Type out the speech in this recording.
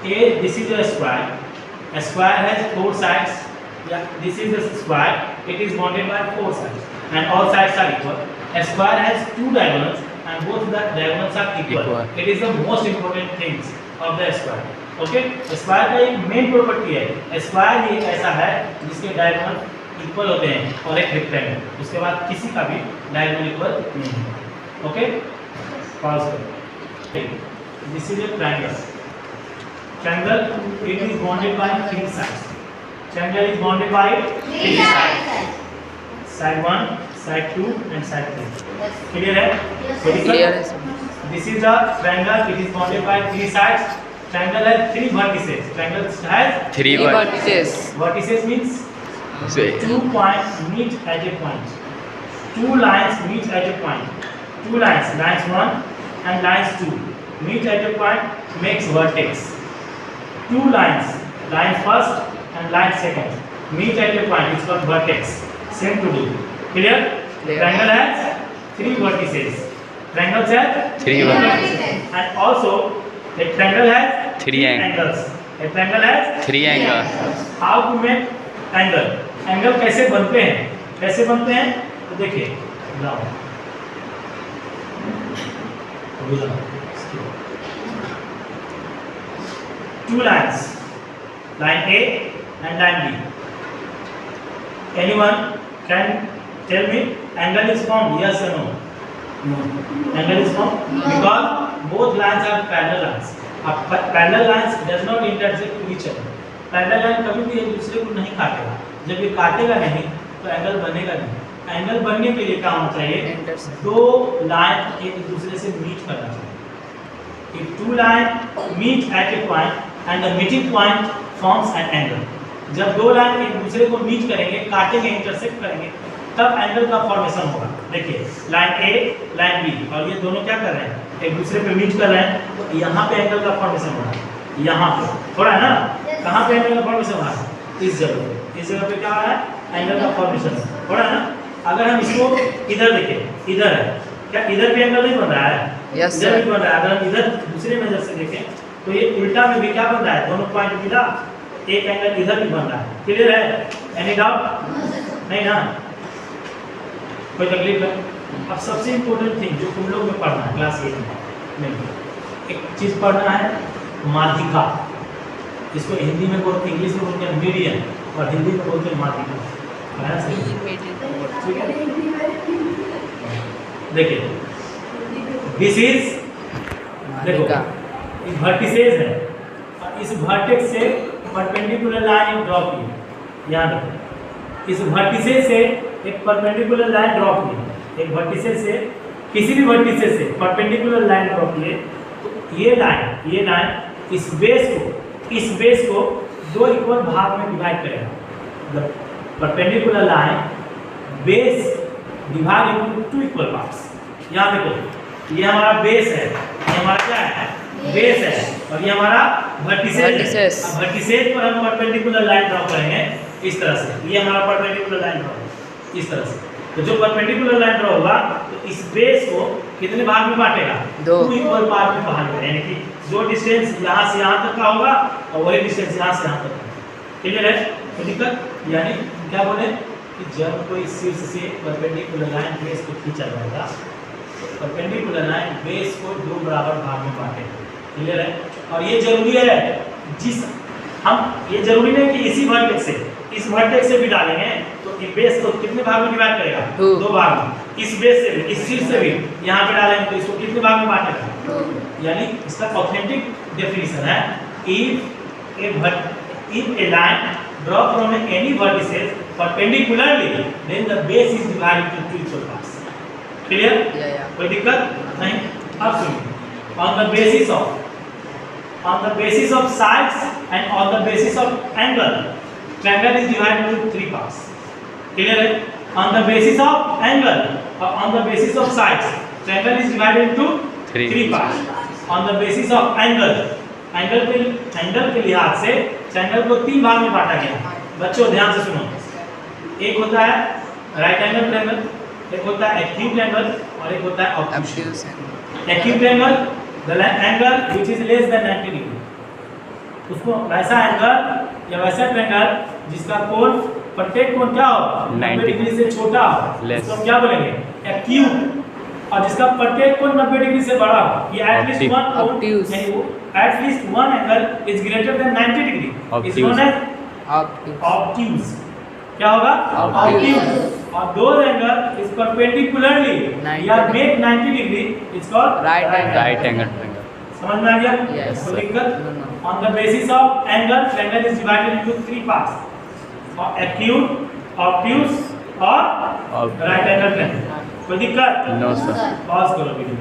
This is a square. A square has four sides. Yeah, this is a square. It is bounded by four sides, and all sides are equal. A square has two diagonals, and both the diagonals are equal. It is the most important things of the square. Okay, square का एक main property है, square ही एक ऐसा है जिसके diagonal equal होते हैं और एक रेक्टेंगल, उसके बाद किसी का भी डायगोनल इक्वल नहीं है। ओके, पॉज करो। This is a triangle. Triangle it is bounded by three sides. Triangle is bounded by three sides, side 1, side 2 and side 3। Clear है? क्लियर है। This is a triangle, it is bounded by three sides. Triangle has three vertices. Triangle has three vertices. Vertices means two points meet at a point. Two lines meet at a point. Two lines, lines 1 and lines 2 meet at a point makes vertex. Two lines, line first and line second meet at a point. It's called vertex. Same to do. Clear? Triangle has three vertices. Triangles have Three vertices. And also a triangle has Three angles. A triangle has Three angles. How to make angle? Angle कैसे बनते हैं? कैसे बनते हैं? तो देखिए, लाओ। Two lines, line A and line B. Anyone can tell me angle is formed? Yes or no? No. Angle is formed because both lines are parallel lines. अब parallel lines does not intersect to each other. Parallel line कभी भी एक दूसरे को नहीं काटेगा। जब ये काटेगा नहीं तो एंगल बनेगा नहीं। एंगल बनने के लिए क्या होना चाहिए? दो लाइन एक दूसरे से मीट करना चाहिए। If two line meet at a point and the meeting point forms an angle. जब दो लाइन एक दूसरे को मीट करेंगे, काटेंगे, इंटरसेक्ट करेंगे, तब एंगल का फॉर्मेशन होगा। देखिए, लाइन ए, लाइन बी, और ये दोनों क्या कर रहे हैं? एक दूसरे पे मीट कर रहे हैं, तो यहाँ पे एंगल का फॉर्मेशन हो रहा है। यहाँ पे हो रहा है ना? कहाँ पे एंगल का फॉर्मेशन हो रहा है? इस जगह पे। इस जगह पे क्या हो रहा है? एंगल का फॉर्मेशन हो रहा है ना? अगर हम इसको इधर देखें, इधर है, क्या इधर भी एंगल नहीं बन रहा है? Yes, इधर भी बन रहा है। अगर हम इधर दूसरे नजर से देखें तो ये उल्टा में भी क्या बन रहा है? दोनों पॉइंट मिला, एक एंगल इधर भी बन रहा है। क्लियर है? Any doubt? नहीं ना? कोई तकलीफ है? अब सबसे इम्पोर्टेंट थिंग जो तुम लोग में पढ़ना है क्लास 8 में, एक चीज़ पढ़ना है, माध्यिका। इसको हिंदी में बोलते हैं, इंग्लिश में बोलते हैं मीडियन, और हिंदी में बोलते हैं माध्यिका। ठीक है? देखिए, दिस इज, देखो, इस वर्टिसेस है, और इस वर्टेक्स से परपेंडिकुलर लाइन ड्रॉ की। याद रखो, इस वर्टिसेस से एक परपेंडिकुलर लाइन ड्रॉ की। एक वर्टिसेस से, किसी भी वर्टिसेस से परपेंडिकुलर लाइन ड्रॉ किए, तो ये लाइन इस बेस को दो इक्वल भाग में डिवाइड करेगा। The perpendicular line base divide into two equal parts. यहाँ देखो, ये हमारा बेस है, ये हमारा क्या है? बेस है, और ये हमारा वर्टिसेस। वर्टिसेस पर हम परपेंडिकुलर लाइन ड्रॉ करेंगे इस तरह से। ये हमारा परपेंडिकुलर लाइन ड्रॉ इस तरह से। तो जो परपेंडिकुलर लाइन ड्रॉ होगा तो इस बेस को कितने भाग में बांटेगा? दो इक्वल पार्ट में बांटेगा। यानी कि जो डिस्टेंस यहाँ से यहाँ तक का होगा और वही डिस्टेंस यहाँ से यहाँ तक का। क्लियर है? तो दिक्कत, यानी क्या बोले कि जब कोई शीर्ष से परपेंडिकुलर लाइन बेस को खींचा जाएगा, परपेंडिकुलर लाइन बेस को दो बराबर भाग में बांटेगा। क्लियर है? और ये जरूरी है, ये जरूरी नहीं कि इसी वर्टेक्स से, इस वर्टेक्स से भी डालेंगे तो ये बेस को कितने भाग में डिवाइड करेगा? दो भाग में। इस बेस से भी, इस शीर्ष से भी यहाँ पे डालेंगे तो इसको कितने भाग में बांटेगा? यानी इसका ऑथेंटिक डेफिनेशन है, if a line draw from any vertices perpendicularly, then the base is divided into two equal parts. Clear? कोई दिक्कत नहीं? अब सुनिए, on the basis of sides and on the basis of angle, triangle is divided into three parts. Clear है? On the basis of angle or on the basis of sides, triangle is divided into three parts. On the basis of angle, angle के लिहाज से triangle को तीन भाग में बांटा गया। बच्चों ध्यान से सुनो, एक होता है राइट एंगल ट्रायंगल, एक होता है एक्यूट एंगल और एक होता है obtuse angle. Acute angle, the angle which is less than 90 degree. उसको वैसा एंगल या वैसा ट्रायंगल जिसका कोण प्रत्येक कोण क्या हो 90 डिग्री से छोटा हो, Less. उसको हम क्या बोलेंगे एक्यूट। और जिसका प्रत्येक कोण 90 डिग्री से बड़ा हो, ये एटलीस्ट वन कोण Obtuse. At least one angle is greater than 90 degree is known as obtuse. क्या होगा Obtuse. ऑब्ट्यूज। और दो एंगल इज परपेंडिकुलरली 90 या make 90 degree is called Right angle. Right angle triangle. समझ में आ गया? Yes, कोई sir. दिक्कत? No, no. On the basis of angle, triangle is divided into three parts: acute, obtuse और Obtuse. right angle triangle. कोई दिक्कत? No sir. Pause करो video.